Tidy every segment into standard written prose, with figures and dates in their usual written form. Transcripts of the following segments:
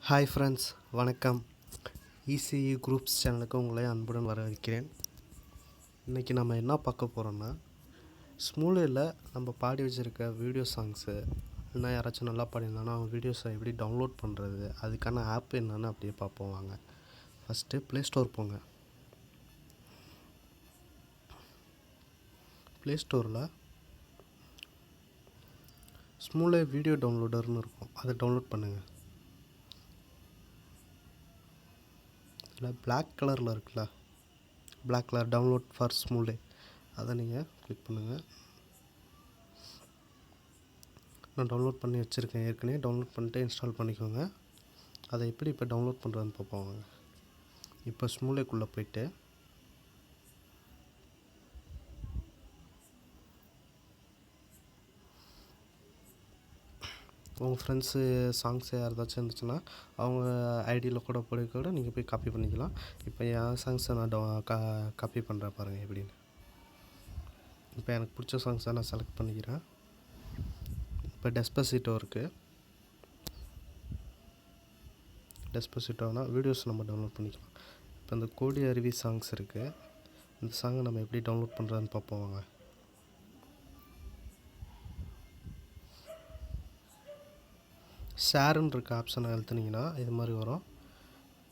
Hi friends, வணக்கம். ECE groups சேனலுக்கு உங்களை அன்புடன் வரவேற்கிறேன். இன்றைக்கி நம்ம என்ன பார்க்க போகிறோன்னா, ஸ்மூலில் நம்ம பாடி வச்சுருக்க வீடியோ சாங்ஸு இல்லைனா யாராச்சும் நல்லா பாடியிருந்தாங்கன்னா அவங்க வீடியோஸை எப்படி டவுன்லோட் பண்ணுறது, அதுக்கான ஆப் என்னென்னு அப்படியே பார்ப்போம் வாங்க. ஃபஸ்ட்டு ப்ளே ஸ்டோர் போங்க. ப்ளே ஸ்டோரில் ஸ்மூலே வீடியோ டவுன்லோடர்னு இருக்கும், அதை டவுன்லோட் பண்ணுங்கள். இதில் பிளாக் கலரில் இருக்குல்ல, பிளாக் கலர் டவுன்லோட் ஃபார் ஸ்மூலே, அதை நீங்கள் கிளிக் பண்ணுங்கள். நான் டவுன்லோட் பண்ணி வச்சுருக்கேன், ஏற்கனவே டவுன்லோட் பண்ணிட்டு இன்ஸ்டால் பண்ணிக்கோங்க. அதை எப்படி இப்போ டவுன்லோட் பண்ணுறதுன்னு பார்ப்போம். இப்போ ஸ்மூலேக்குள்ளே போய்ட்டு உங்கள் ஃப்ரெண்ட்ஸு சாங்ஸ் யாராச்சும் இருந்துச்சுன்னா அவங்க ஐடியில் கூட நீங்கள் போய் காப்பி பண்ணிக்கலாம். இப்போ என் சாங்ஸை நான் காப்பி பண்ணுறேன் பாருங்கள் எப்படின்னு. இப்போ எனக்கு பிடிச்ச சாங்ஸை நான் செலக்ட் பண்ணிக்கிறேன். இப்போ டெஸ்பசிட்டோ இருக்குது. டெஸ்பசிட்டோனா வீடியோஸ் நம்ம டவுன்லோட் பண்ணிக்கலாம். இப்போ இந்த கோடி அருவி சாங்ஸ் இருக்குது, இந்த சாங்கை நம்ம எப்படி டவுன்லோட் பண்ணுறதுன்னு பார்ப்போம் வாங்க. ஷேருன்னு இருக்க ஆப்ஷனை அழுத்தினீங்கன்னா இது மாதிரி வரும்.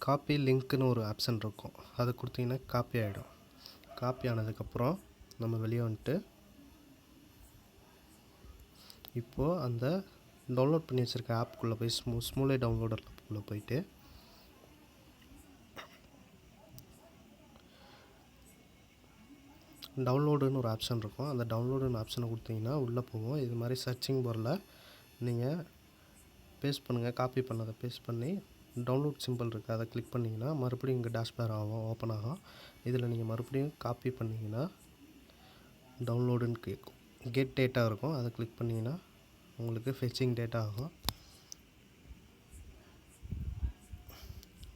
காப்பி லிங்க்குன்னு ஒரு ஆப்ஷன் இருக்கும், அதை கொடுத்தீங்கன்னா காப்பி ஆகிடும். காப்பி ஆனதுக்கப்புறம் நம்ம வெளியே வந்துட்டு இப்போது அந்த டவுன்லோட் பண்ணி வச்சுருக்க ஆப்புக்குள்ளே போய் ஸ்மூலே டவுன்லோடருக்குள்ளே போயிட்டு டவுன்லோடுன்னு ஒரு ஆப்ஷன் இருக்கும், அந்த டவுன்லோடுன்னு ஆப்ஷனை கொடுத்தீங்கன்னா உள்ளே போவோம். இது மாதிரி சர்ச்சிங் பாரில் நீங்கள் பேஸ்ட் பண்ணுங்கள், காப்பி பண்ணதை பேஸ்ட் பண்ணி டவுன்லோட் சிம்பிள் இருக்குது, அதை கிளிக் பண்ணிங்கன்னா மறுபடியும் இங்கே டேஷ்பேர் ஓப்பன் ஆகும். இதில் நீங்கள் மறுபடியும் காப்பி பண்ணிங்கன்னா டவுன்லோடுன்னு கேட்கும், கெட் டேட்டா இருக்கும், அதை கிளிக் பண்ணிங்கன்னா உங்களுக்கு ஃபெச்சிங் டேட்டா ஆகும்.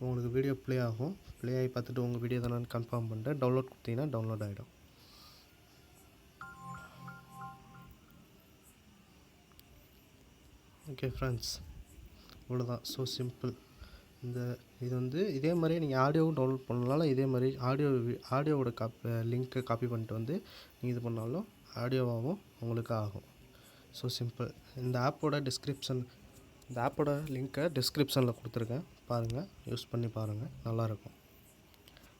உங்களுக்கு வீடியோ ப்ளே ஆகும். ப்ளே ஆகி பார்த்துட்டு உங்கள் வீடியோ தானே கன்ஃபார்ம் பண்ணிட்டு டவுன்லோட் கொடுத்தீங்கன்னா டவுன்லோட் ஆகிடும். ஓகே ஃப்ரெண்ட்ஸ், இவ்வளோதான். So simple. இது இதே மாதிரியே நீங்கள் ஆடியோவும் டவுன்லோட் பண்ணனாலும் இதே மாதிரி ஆடியோவோட லிங்க்கை காப்பி பண்ணிட்டு வந்து நீங்கள் இது பண்ணாலும் ஆடியோவாகவும் உங்களுக்கு ஆகும். So simple. இந்த ஆப்போட லிங்க்கை டிஸ்கிரிப்ஷனில் கொடுத்துருக்கேன், பாருங்கள், யூஸ் பண்ணி பாருங்கள், நல்லாயிருக்கும்.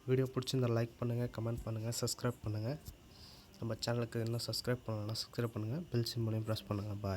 வீடியோ பிடிச்சிருந்தா லைக் பண்ணுங்கள், கமெண்ட் பண்ணுங்கள், சப்ஸ்கிரைப் பண்ணுங்கள். நம்ம சேனலுக்கு இன்னும் சப்ஸ்கிரைப் பண்ணலைன்னா சப்ஸ்கிரைப் பண்ணுங்கள், பெல் சிம்பளையும் ப்ரெஸ் பண்ணுங்கள். பாய்.